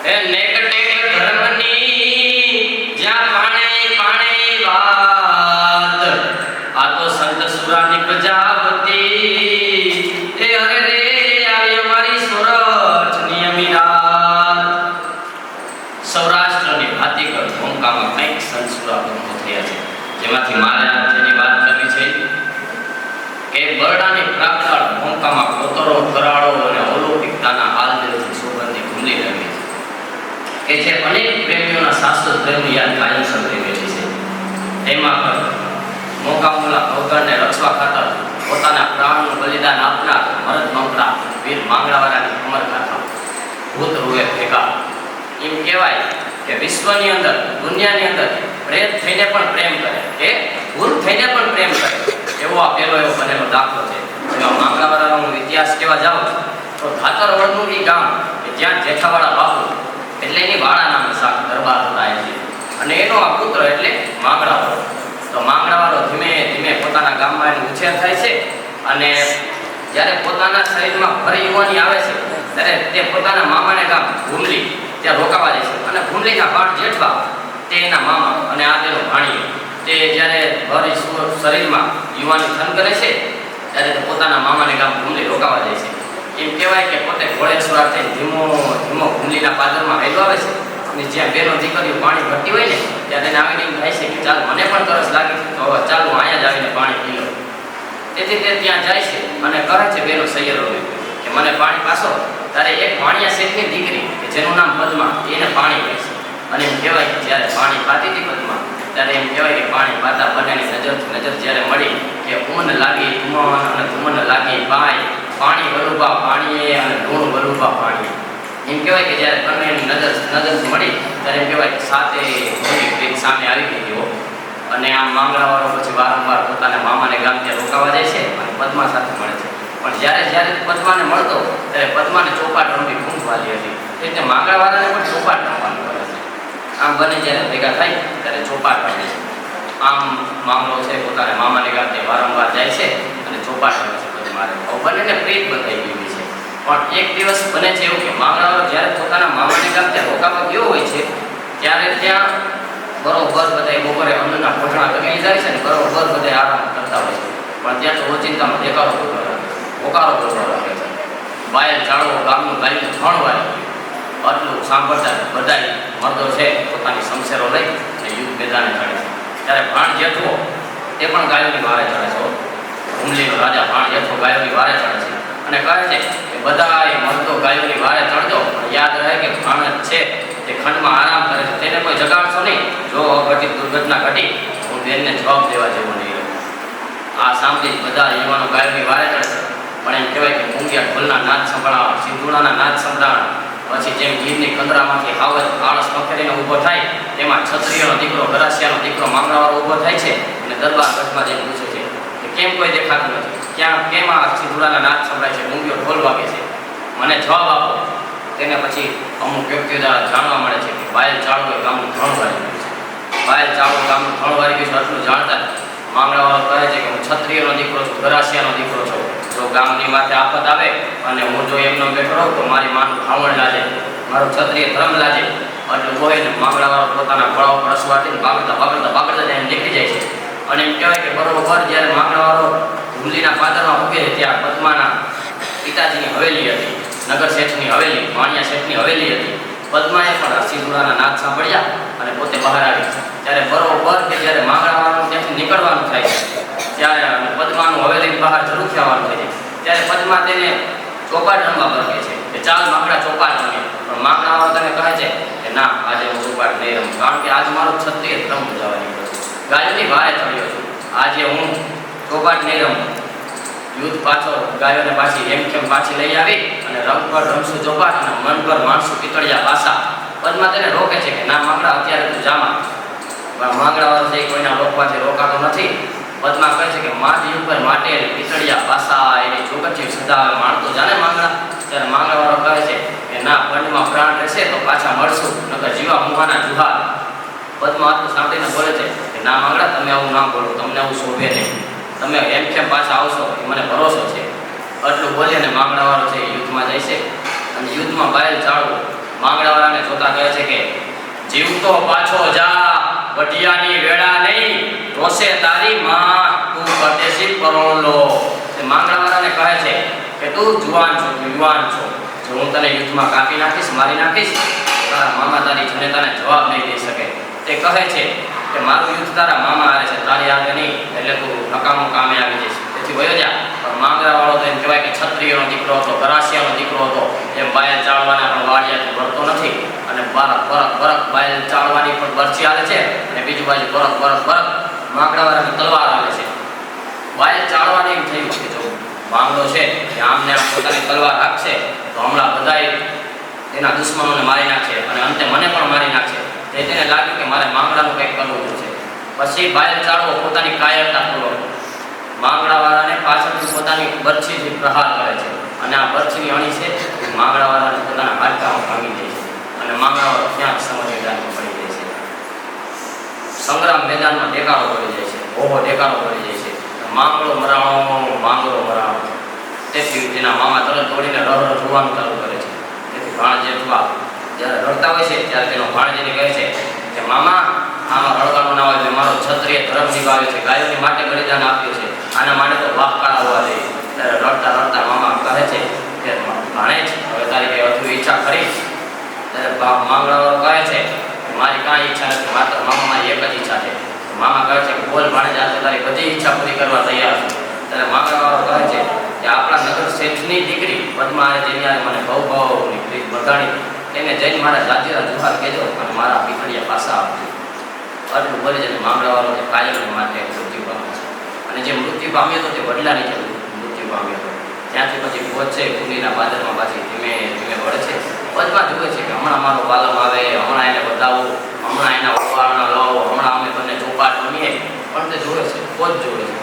એ નેકટે ધર્મની જ્યાં પાણે પાણે વાત આ તો સંત સુરાની પ્રજાપતિ એ અરે રે આવી અમારી સોરઠની અમીરાત સૌરાષ્ટ્રની ભાતીગળ ભૂમિકામાં કંઈક સંત સુરા બ્રહ્મો થયા છે જેમાંથી મારે જેની વાત કરવી છે કે બરડાની પ્રાગતાળ ભૂમિકામાં કોતરો કરાળો અને અલૌકિકતાના હાલદિલથી સુગંધી ભૂલી રહી કે જે અનેક પ્રેમીઓના શાશ્વત પ્રેમની યાદ કાયમ સર્જી ગયેલી છે એમાં પણ મોકામુલા ભગવાનને રક્ષવા ખાતર પોતાના પ્રાણનું બલિદાન આપનાર મરદ મંગળા વીર માંગડાવાળાની અમર ગાથા ભૂત રૂએ ભેગા એમ કહેવાય કે વિશ્વની અંદર દુનિયાની અંદર પ્રેમ થઈને પણ પ્રેમ કરે કે ભૂલ થઈને પણ પ્રેમ કરે એવો આ પહેલો એવો બનેલો દાખલો છે જેમાં માંગડાવાળાનો ઇતિહાસ કહેવા જાઓ તો ધાતરવડનું એ ગામ કે જ્યાં જેઠાવાળા બાપુ એટલે એની વાળા નામે શાક દરબાર થાય છે અને એનો આ પુત્ર એટલે માંગડાવાળો તો માંગડાવાળો ધીમે ધીમે પોતાના ગામમાં એનો ઉછેર થાય છે અને જ્યારે પોતાના શરીરમાં ભર યુવાની આવે છે ત્યારે તે પોતાના મામાને ગામ ભૂમલી ત્યાં રોકાવા જાય છે અને ભૂમલીના બાળ જેઠવા તે એના મામા અને આ તેનો ભાણિયો તે જ્યારે ભર શરીરમાં યુવાની થન કરે છે ત્યારે તે પોતાના મામાને ગામ ભૂમલી રોકાવા જાય છે એમ કહેવાય કે પોતે ઘોડેસવાર થઈને ધીમો ધીમો ભૂમલીના પાદરમાં વહેલો આવે છે અને જ્યાં બેનો દીકરીઓ પાણી ભરતી હોય ને ત્યારે એને આવીને એમ થાય છે કે ચાલ મને પણ તરસ લાગી છે તો હવે ચાલ હું અહીંયા જ આવીને પાણી પી લઉં તેથી તે ત્યાં જાય છે અને કહે છે બેનો સૈયરોને કે મને પાણી પાસો ત્યારે એક વાણિયા શેઠની દીકરી કે જેનું નામ પદ્મા એને પાણી પી છે અને એમ કહેવાય કે જ્યારે પાણી પાતી હતી પદ્મા ત્યારે એમ કહેવાય કે પાણી પાતા બંનેની નજર જ્યારે મળી કે ઊન લાગી ધુમન અને ધુમન લાગી પાય પાણી વલુબા પાણીએ અને ધૂણ વલુબા પાણી એમ કહેવાય કે જ્યારે બંનેની નજર મળી ત્યારે એમ કહેવાય કે સાતે પ્રેમ સામે આવી ગયો અને આ માંગડાવાળો પછી વારંવાર પોતાના મામાને ગામ ત્યાં રોકાવા જાય છે અને પદ્મા સાથે મળે છે પણ જ્યારે પદ્માને મળતો ત્યારે પદ્માને ચોપાટ રમવી ખૂબ વાલી હતી એટલે માંગડાવાળાને પણ ચોપાટ રમવાનું કરે છે આમ બંને જ્યારે ભેગા થાય ત્યારે ચોપાટ રમે છે આમ મામલો છે પોતાના મામાને ગામ ત્યાં વારંવાર જાય છે અને ચોપાટ રમે છે પદ્માને બંનેને પ્રીત બંધાઈ ગઈ છે પણ એક દિવસ બને છે એવું કે માંગડાવાળો જ્યારે પોતાના મામાને ગામ ત્યાં રોકાવા ગયો હોય છે ત્યારે ત્યાં બરોબર બધા બપોરે અન્નના પોટણા કરી લીધા છે ને બરોબર બધા આરામ કરતા હોય છે પણ ત્યાં તો ઓચિંતામાં દેખાડો કરતો રાખે પોકારો કરતો રાખે છે બાયલ ચાળવો ગામનું ગાયનું છણ વાય આટલું સાંભળતા બધા મર્દો છે પોતાની શમશેરો લઈ અને યુદ્ધ મેદાને ચડે છે ત્યારે ભાણ જેઠવો તે પણ ગાયોની વારે ચડે છે ભૂમલીનો રાજા ભાણ જેઠવો ગાયોની વારે ચડે છે અને કહે છે કે બધા એ મર્દો ગાયોની વારે ચડજો યાદ રહે કે ભાણ છે તે ખંડમાં આરામ કરે છે તેને કોઈ જગાડશો નહીં જો અઘટિત દુર્ઘટના ઘટી હું બેનને જવાબ દેવા જેવો નહીં આ સાંભળી બધા યુવાનો ગાયોની વારે ચડે છે પણ એમ કહેવાય કે મૂંગિયા ઢોલના નાદ સંભળાવા સિંધુડાના નાદ સંભળાવા પછી જેમ ગીરની કંદરામાંથી હાવજ આળસ પકડીને ઊભો થાય તેમાં ક્ષત્રિયનો દીકરો ગરાસિયાનો દીકરો માંગડાવાળો ઊભો થાય છે અને દરબાર કચ્છમાં જઈને પૂછે છે કે કેમ કોઈ દેખાતું નથી ક્યાં કેમ આ સિંધુડાના નાદ સંભળાય છે મૂંગિયો ઢોલ વાગે છે મને જવાબ આપો તેને પછી અમુક વ્યક્તિઓ દ્વારા જાણવા મળે છે કે બાયલ ચાળવો એ ગામનું ધણ વારી ગયું છે બાયલ ચાળવો ગામનું ધણ વારી ગયું છે આટલું જાણતા માંગડાવાળો કહે છે કે હું ક્ષત્રિયનો દીકરો છું ગરાસિયાનો દીકરો છું જો ગામની માથે આફત આવે અને હું જો એમનો બેઠો રહું તો મારી માનું ધાવણ લાજે મારો ક્ષત્રિય ધર્મ લાજે એટલું હોય ને માંગડાવાળો પોતાના ગળા ઉપર અસવાટીને બાગડતા જઈને નીકળી જાય છે અને એમ કહેવાય કે બરોબર જ્યારે માંગડાવાળો ભૂમલીના પાદરમાં ઉગે ત્યાં પદ્માના પિતાજીની હવેલી હતી નગર શેઠની હવેલી વાણિયા શેઠની હવેલી હતી પદ્માએ પણ સિંધુડાના નાદ સાંભળ્યા અને પોતે બહાર આવી ત્યારે બરોબર કે જ્યારે માંગડાવાળાનું ત્યાંથી નીકળવાનું થાય છે ત્યારે પદ્માનું હવેલીની બહાર જરૂર આવવાનું થાય છે ત્યારે પદ્મા તેને ચોપાટ રમવા બરકે છે કે ચાલ માંગડા ચોપાટ રમે પણ માંગડાવાળો તેને કહે છે કે ના આજે હું ચોપાટ નહીં રમું કારણ કે આજ મારો ક્ષત્રિય ધર્મ બજાવવાની ગાયોની વારે ચડ્યો છું આજે હું ચોપાટ નહીં રમું યુદ્ધ પાછો ગાયોને પાછી હેમખેમ પાછી લઈ આવી અને રંગ પર રમશું ચોપાટ અને મન પર માણસું પિતળિયા પાસા પદ્મા તેને રોકે છે કે ના માંગડા અત્યારે તું જામા પણ માંગડાવાળો છે કોઈના રોકવાથી રોકાતો નથી પદ્મા કહે છે કે માટી ઉપર માટે પિતળિયા પાસા એની ચોકચી સદા માણતો જાણે માંગડા ત્યારે માંગડાવાળો કહે છે કે ના પંડમાં પ્રાણ રહેશે તો પાછા મળશું નકર જીવા મુહાના જુહાર પદ્મા આટલું સાંભળીને બોલે છે કે ના માંગડા તમે આવું ના બોલો તમને આવું શોભે નહીં તમે એમ કેમ પાછા આવશો એ મને ભરોસો છે આટલું બોલીને માંગડાવાળો છે યુદ્ધમાં જાય છે અને યુદ્ધમાં બાયલ ચાળવો માંગડાવાળાને માંગડાવાળાને જોતા કહે છે કે જીવતો પાછો જા, વઢિયાની વેળા નહીં, રોશે તારી માં, તું પરદેશી પરોલો. તે માંગડાવાળાને કહે છે કે તું જુવાન છો, તું યુવાન છો, જો હું તને યુદ્ધમાં કાપી નાખીશ, મારી નાખીશ, તારા મામા તારી જનતાને જવાબ નહીં દઈ શકે. તે કહે છે કે મારું યુદ્ધ તારા મામા હારે છે, તારી હારે નહીં, એટલે તું નકામું કામે આવી જઈશ, તેથી વયો જા. પણ માંગડાવાળો તો એમ કહેવાય કે ક્ષત્રિયનો દીકરો હતો, ગરાસિયાનો દીકરો હતો, એમ બાયલ ચાળવાના પણ વાડિયાથી ભરતો નથી, અને બરક બાયલ ચાળવાની પણ બરછી હાલે છે, અને બીજું બાજુ બરક માંગડાવાળાની તલવાર હાલે છે. બાયલ ચાળવાની એમ થયું કે જો માંગડો છે એ આમને આમ પોતાની તલવાર રાખશે તો હમણાં બધાય તેના દુશ્મનોને મારી નાખશે અને અંતે મને પણ મારી નાખશે. તેને લાગ્યું કે મારે માંગડાનું કંઈક કરવું છે. પછી બાયલ ચાળવો પોતાની કાયરતા પૂર્વક માંગડાવાળાને પાછળથી પોતાની બરછીથી પ્રહાર કરે છે, અને આ બરછીની અણી છે માંગડાવાળાને પોતાના હાડકામાં ભાંગી દે છે, અને માંગડાવાળો ત્યાં સમય મેદાનમાં પડી જાય છે. સંગ્રામ મેદાનમાં દેકારો પડી જાય છે, ઓહો દેકારો પડી જાય છે, માંગડો મરાણો. તેથી તેના મામા તરત દોડીને રહ જોવાનું ચાલુ કરે છે. તેથી ભાણજે જેઠવા જ્યારે રડતા હોય છે ત્યારે તેનો ભાણજેને કહે છે કે મામા, આમાં રડવાનું ના હોય, મારો ક્ષત્રિય ધર્મ નિભાવ્યો છે, ગાયોની માટે બલિદાન આપ્યું છે, આના માટે તો વાહકાળા હોવા જોઈએ. ત્યારે રડતા મામા કહે છે કે ભાણેજ, હવે તારી કઈ અધૂરી ઈચ્છા ખરી? ત્યારે માંગડાવાળો કહે છે કે મારી કાંઈ ઈચ્છા નથી, માત્ર મામા મારી એક જ ઈચ્છા છે. મામા કહે છે કે બોલ ભાણેજ, આજે તારી બધી ઈચ્છા પૂરી કરવા તૈયાર છું. ત્યારે માંગડાવાળો કહે છે કે આપણા નગર શેઠની દીકરી પદ્મા જેની મને બહુની પ્રીત બંધાણી, એને જઈને મારા જાજીરા જુહાર કહેજો અને મારા પીકડિયા પાસા આપજો. આટલું બોલે છે. માંગડાવાળો જે કાયમ માટે મૃત્યુ પામ્યો છે, અને જે મૃત્યુ પામ્યો હતો તે વડલાની જે મૃત્યુ પામ્યો હતો. ત્યાંથી પછી પહોંચે કુંડીના બાદરમાં પાછી ધીમે વળે છે. પદ્મા જુએ છે કે હમણાં મારો પાલમ આવે, હમણાં એને બતાવું, હમણાં એના ઉપાડણા લો, હમણાં અમે બંને ચોપાટ બનીએ. પણ તે જોવે છે, પોત જોવે છે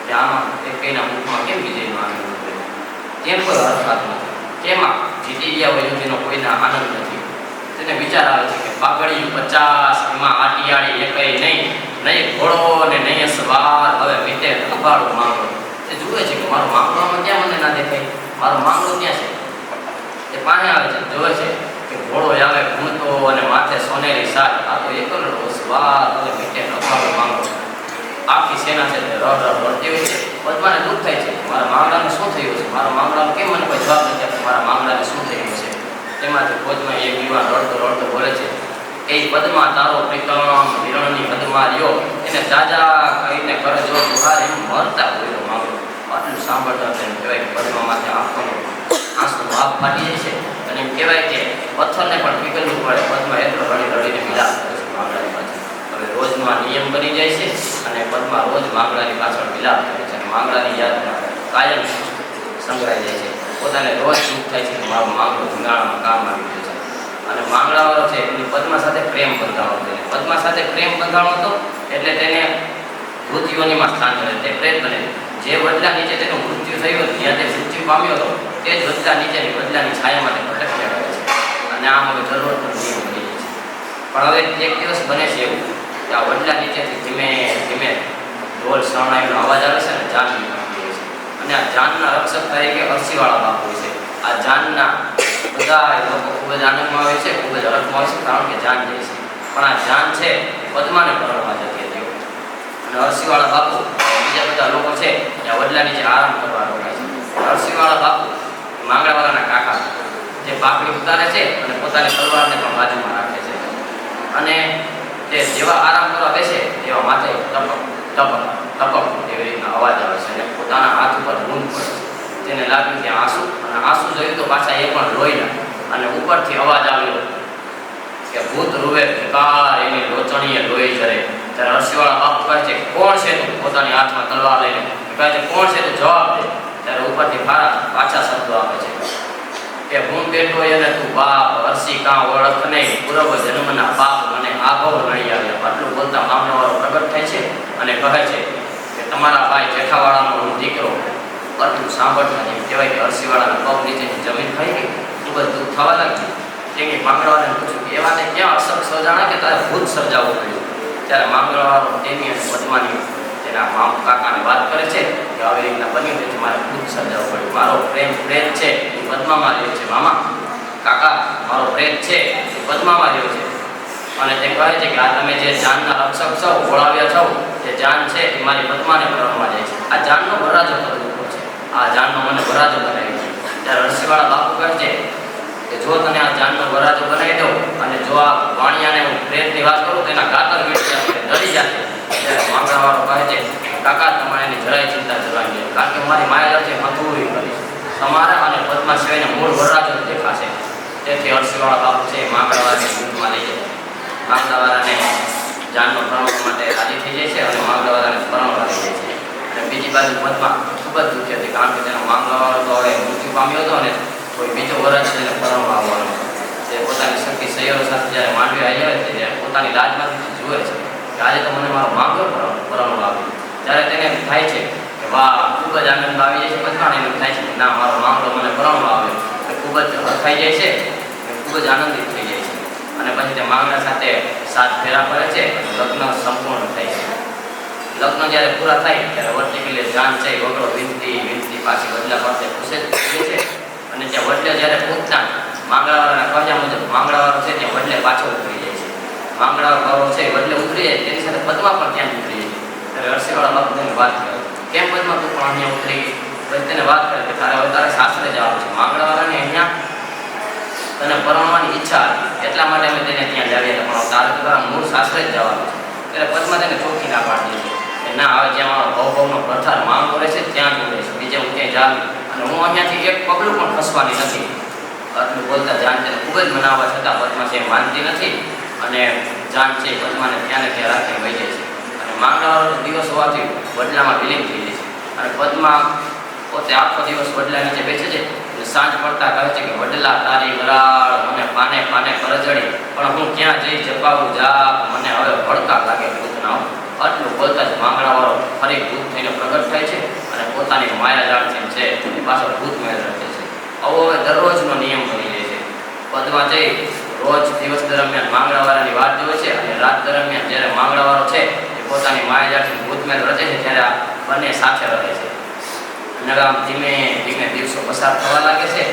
કે આમાં એકના મુખમાં કેમ વિજયનું આનંદ નથી, કેમ કોઈ હરખાત નથી, કેમાં જીતી ગયા હોય તેનો કોઈના આનંદ નથી. તેને વિચાર આવે છે કે પાઘડી 50 એમાં આટિયાળી એકઈ નહીં ઘોડો ને નહીં સવાર, હવે વીતે લબાડો માંગડો. તે જુએ છે કે મારો માંગડોમાં ક્યાં મને ના દેખાય, મારો માંગડો ક્યાં છે. તે પાસે આવે છે, જોવે છે કે ઘોડો આવે ઘૂમતો અને માથે સોનેરી સાજ, આ તો એકલો સવાર, હવે વીતે લબાડો માંગડો. આખી સેના છે તે રડતી હોય છે. પદ્માને દુઃખ થાય છે, મારા માંગડાને શું થયું છે, મારા માંગડાને કેમ મને કોઈ જવાબ નથી આપતો, મારા માંગડાને શું થયું છે. તેમાંથી પદ્મા એક યુવાન રડતો બોલે છે કે પદ્મા તારો પ્રીતમ હિરણની હદમાં રહ્યો, એને જાજા કહીને કરે જો તુહાર એમ મરતા હોય માંગડો. આટલું સાંભળતા તેને કહેવાય કે પદ્મામાંથી આંસુ ભાગ ફાટી જાય છે, અને એમ કહેવાય કે પથ્થરને પણ પીગળવું પડે. પદ્મા એટલો રડીને વિલાપ કરે છે માંગડાની પાછળ. હવે રોજનો આ નિયમ બની જાય છે, અને પદ્મા રોજ માંગડાની પાછળ વિલાપ કરે છે, અને માંગડાની યાદમાં કાયમ સંગ્રહાઈ જાય છે. પોતાને રોજ દુઃખ થાય છે કે મારો માંગડો ધુંગાણામાં કામ આવી ગયો છે. અને માંગડાવાળો છે એની પદ્મા સાથે પ્રેમ બંધાણો હતો. પદ્મા સાથે પ્રેમ બંધાણો હતો એટલે તેને મૃત્યુઓનીમાં સ્થાન મળે, તે પ્રેત બને. જે વડલા નીચે તેનું મૃત્યુ થયું હતું, જ્યાં તે મૃત્યુ પામ્યો હતો, તે જ વડલા નીચેની વડલાની છાયામાં તે ભટક્યા કરે છે. અને આમ હવે જરૂરતનો નિયમ બની જાય છે. પણ હવે એક દિવસ બને છે એવું કે આ વડલા નીચેથી ધીમે ઢોલ શરણાઈનો અવાજ આવે છે, અને જાન નીકળતી હોય છે. અને આ જાનના રક્ષક તરીકે અરસીવાળા બાપુ છે. આ જાનના બધા લોકો ખૂબ જ આનંદમાં આવે છે, ખૂબ જ હરખમાં આવે છે, કારણ કે જાન જાય છે. પણ આ જાન છે પદ્માને પરણવા જતી હતી, અને અરસીવાળા બાપુ બીજા બધા લોકો છે ત્યાં વડલા નીચે આરામ કરવા રોકાય છે. અરસીવાળા બાપુ માંગડાવાળાના કાકા જે પાકડી ઉતારે છે અને પોતાની તલવારને પણ બાજુમાં રાખે છે. અને તે જેવા આરામ કરવા બેસે તેવા માથે ટપક એવી રીતના અવાજ આવે છે, અને પોતાના હાથ ઉપર બૂંદ પડે છે. તેને લાગ્યું કે આંસુ જોયું તો પાછા એ પણ લોહીના, અને ઉપરથી અવાજ આવ્યો કે ભૂત રૂવે ભિકાર એની લોચણીએ લોહી ઝરે. ત્યારે અરસીવાળા બાપુ કહે છે કોણ છે તું, પોતાની હાથમાં તલવાર લઈને કહે છે કોણ છે તું, જવાબ દે. ત્યારે ઉપરથી પાછા શબ્દો આપે છે કે હું બેઠો એને તું બાપ, અરસી કાં ઓળખ નહીં, પૂર્વ જન્મના પાપ મને આભવ નડી આવ્યા. આટલું બોલતા મામલાવાળો પ્રગટ થાય છે અને કહે છે કે તમારા ભાઈ જેઠાવાળાનો હું દીકરો. આટલું સાંભળતા જેમ કહેવાય કે અરસીવાળાના પગ નીચેની જમીન ખાઈ ગઈ, ખૂબ જ દુઃખ થવા લાગ્યું. તેની માંગડાવાળાને પૂછ્યું કે એવાને ક્યાં અસર સર્જાણા કે તારે ભૂત સર્જાવવું પડ્યું. ત્યારે માંગડાવાળો તેની અને પદ્માની તેના કાકાને વાત કરે છે કે આવી રીતના બન્યું તેથી મારે ભૂત સર્જાવવું પડ્યું. મારો પ્રેમ છે એ પદ્મામાં રહ્યો છે મામા, કાકા મારો પ્રેત છે એ પદ્મામાં રહ્યો છે અને તે કહે છે કે આ તમે જે જાનના રક્ષક છો, ઓળાવ્યા છો, જે જાન છે એ મારી પદ્માને પરણવા જાય છે. આ જાનનો વરરાજો કરવો છે, આ જાનનો મને વરરાજો બનાવી છે. ત્યારે રસીવાળા બાપુ કહે છે કે જો તને આ જાનનો વરરાજો બનાવી દઉં અને જો આ વાણિયાને હું પ્રેતની વાત કરું તેના ગાતર વીટી ડરી જાય. ત્યારે માંગણાવાળો કહે છે કાકા તમારે એની જરાય ચિંતા કરવાની નથી, કારણ કે મારી માયા છે મથુરી કરી તમારા અને પદ્મા સિવાયને મૂળ વરરાજો દેખાશે. તેથી અરસીવાળા બાપુ છે માંગણાવાળાને દૂધમાં લઈ જાય. માંગણાવાળાને જાનનો પરણવા માટે રાજી થઈ જાય છે અને માંગણાવાળાને પરણવા લઈ જાય છે. અને બીજી બાજુ પદ્મા ખૂબ જ દુઃખી હતી, કારણ કે તેનો માંગણાવાળો તો હવે મૃત્યુ પામ્યો હતો અને કોઈ બીજો વરરાજ તેને પરણવા આવવાનો. તે પોતાની શક્તિ સૈયરો સાથે જ્યારે માંડવી આવી આવે છે ત્યારે પોતાની રાજમાંથી જુએ છે કે આજે તો મને મારો માંગો પરણવા આવ્યો. ત્યારે તેને થાય છે કે વાહ, ખૂબ જ આનંદ આવી જાય છે. પદ્માને એમ થાય છે કે ના, મારો માંગડો મને પરણવા આવ્યો. એ ખૂબ જ હરખાઈ જાય છે, ખૂબ જ આનંદિત થઈ જાય છે. અને પછી તે માંગડા સાથે 7 ફેરા પડે છે અને લગ્ન સંપૂર્ણ થાય છે. લગ્ન જ્યારે પૂરા થાય ત્યારે વડલી પેલે જાન છે વગડો વિનતી પાછી વડલા પાસે પૂછે છે અને ત્યાં વડલે જ્યારે પૂછતા માંગડાવાળાના કહ્યા મુજબ માંગડાવાળો છે ત્યાં વડલે પાછો ઉતરી જાય છે. માંગડાવાળો છે વડલે ઉતરી જાય, તેની સાથે પદ્મા પણ ત્યાં ઉતરી જાય. ત્યારે અરસીવાળા બાપુ તેને વાત કરે કેમ પદ્મા તું પણ અહીંયા ઉતરી? પછી તેને વાત કરે કે તારે હવે તારે સાસરે જવાનું છે. માંગડાવાળાને અહીંયા તને પરણવાની ઈચ્છા હતી એટલા માટે અમે તેને ત્યાં લાવ્યા હતા, પણ તારે તો તારા મૂળ સાસરે જ જવાનું છે. ત્યારે પદ્મા તેને ચોખ્ખી ના પાડી દીધી કે ના, હવે જ્યાં મારો ભવનો પ્રથાર માંગ કરે છે ત્યાં જ રહે છે, બીજે હું ક્યાંય જાઉં અને હું અહીંયાથી એક પગલું પણ ખસવાની નથી. આટલું બોલતા જાન તેને ખૂબ જ મનાવવા છતાં પદ્મા છે માનતી નથી અને જાન છે પદ્માને ત્યાં ને ત્યાં રાખીને વહી જાય છે. અને માંગડાવાળો દિવસ હોવાથી વડલામાં વિલીન થઈ જાય છે અને પદ્મા પોતે આખો દિવસ વડલા નીચે બેસે છે અને સાંજ પડતા કહે છે કે વડલા તારી વરાળ મને પાને પાને કરજડી, પણ હું ક્યાં જઈ જપાવું જા, મને હવે ભડકા લાગે ભૂતના. આટલું બોલતા જ માંગડાવાળો ફરી ભૂત થઈને પ્રગટ થાય છે અને પોતાની માયાજાળથી છે એની પાછળ ભૂત મેળ રાખે છે. આવો હવે દરરોજનો નિયમ બની જાય છે. પદ્મા જઈ રોજ દિવસ દરમિયાન માંગડાવાળાની વાત જોવે છે અને રાત દરમિયાન જ્યારે માંગડાવાળો છે એ પોતાની માયાજાળથી ભૂત મેળ રચે છે ત્યારે આ બંને સાથે રહે છે. અને આમ ધીમે ધીમે દિવસો પસાર થવા લાગે છે.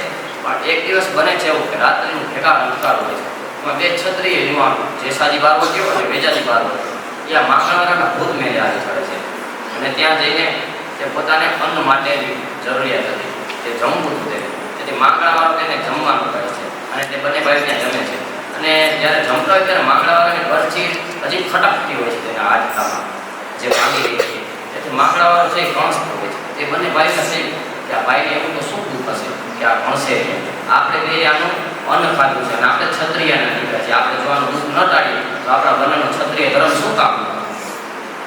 પણ એક દિવસ બને છે એવું કે રાત્રિનું ઠેકાણ અંધકાર હોય છે. એમાં 2 ક્ષત્રિય યુવાન જેસાજી બારવટીઓ અને વેજાજી બારવટીઓ ત્યાં માંગણાવાળાના ભૂત મેળે આવી ચડે છે અને ત્યાં જઈને તે પોતાને અન્ન માટેની જરૂરિયાત હતી, તે જમવું હતું. તેથી માંગણાવાળો તેને જમવાનું કહે છે અને તે બંને ભાઈ ત્યાં જમે છે. અને જ્યારે જમતા હોય ત્યારે માંગણાવાળાની પરથી હજી ખટકતી હોય છે તેના હાડકામાં જે માંગી રહી છે. તેથી માંગણાવાળો છે એ ગણસતો હોય છે. તે બંને ભાઈને થઈ કે આ ભાઈને એવું તો શું દુઃખ હશે કે આ ભણશે, આપણે બે આનું અન્ન ખાધું છે અને આપણે ક્ષત્રિયના દીકરા છે, આપણે જો આનું દુઃખ ન ટાળીએ તો આપણા બંનેનો ક્ષત્રિય ધર્મ શું કામ?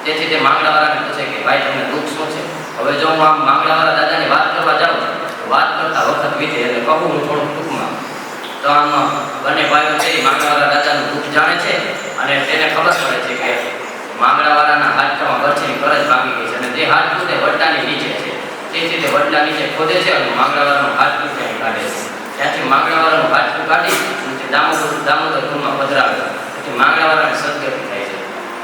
તેથી તે માંગડાવાળાને પૂછે કે ભાઈ તમને દુઃખ શું છે? હવે જો હું આમ માંગડાવાળા દાદાની વાત કરવા જાઉં તો વાત કરતા વખત વીતે એટલે કહું હું થોડુંક ટૂંકમાં. તો આમ બંને ભાઈઓ છે એ માંગડાવાળા દાદાનું દુઃખ જાણે છે અને તેને ખબર પડે છે કે માંગડાવાળાના હાડકામાં બરછીની કરજ ભાંગી ગઈ છે અને તે હાડકું તે વડલાની નીચે છે. તેથી તે વડલા નીચે ખોદે છે અને માંગડાવાળાનું હાડકું ત્યાં કાઢે છે. ત્યાંથી માંગડાવાળાનું હાડકું કાઢી અને તે દામોદર કુંડમાં પધરાવે છે. તેથી માંગડાવાળાને સદગતિ થાય છે.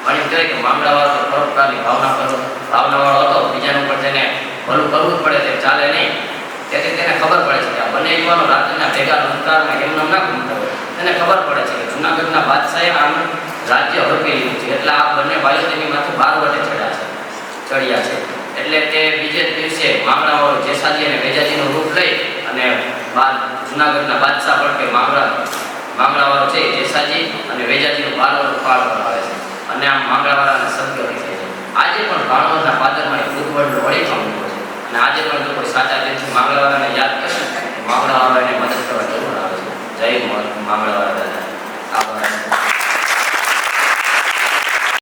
અને કહે કે માંગડાવાળો તો પરોપકારની ભાવનાવાળો હતો, બીજાનું પણ તેને ભલું કરવું જ પડે, તે ચાલે નહીં. તેથી તેને ખબર પડે છે કે આ બંને યુવાનો રાત્રિના ભેગા અંધકારમાં એમને ના ઘૂમતા હોય. તેને ખબર પડે છે કે જૂનાગઢના બાદશાહે આનું રાજ્ય હડપી લીધું છે એટલે આ બંને ભાઈઓ તેની માથે 12 વટે ચડ્યા છે. એટલે તે બીજે દિવસે માંગડાવાળો જેસાજી અને વેજાજીનું રૂપ લઈ અને જૂનાગઢના બાદશાહ પણ કે માંગડાવાળો છે જેસાજી અને વેજાજીનું 12 વટ પાળ કરાવે છે અને આમ માંગડાવાળાને સદગતિ થાય છે. આજે પણ ભાણવડના પાદરમાં એ ભૂતવડનો વળી પામ્યો છે અને આજે પણ જો કોઈ સાચા દિલથી માંગડાવાળાને યાદ કરશે માંગડાવાળા એને મદદ કરવા જરૂર આવે છે. જય માંગડાવાળા.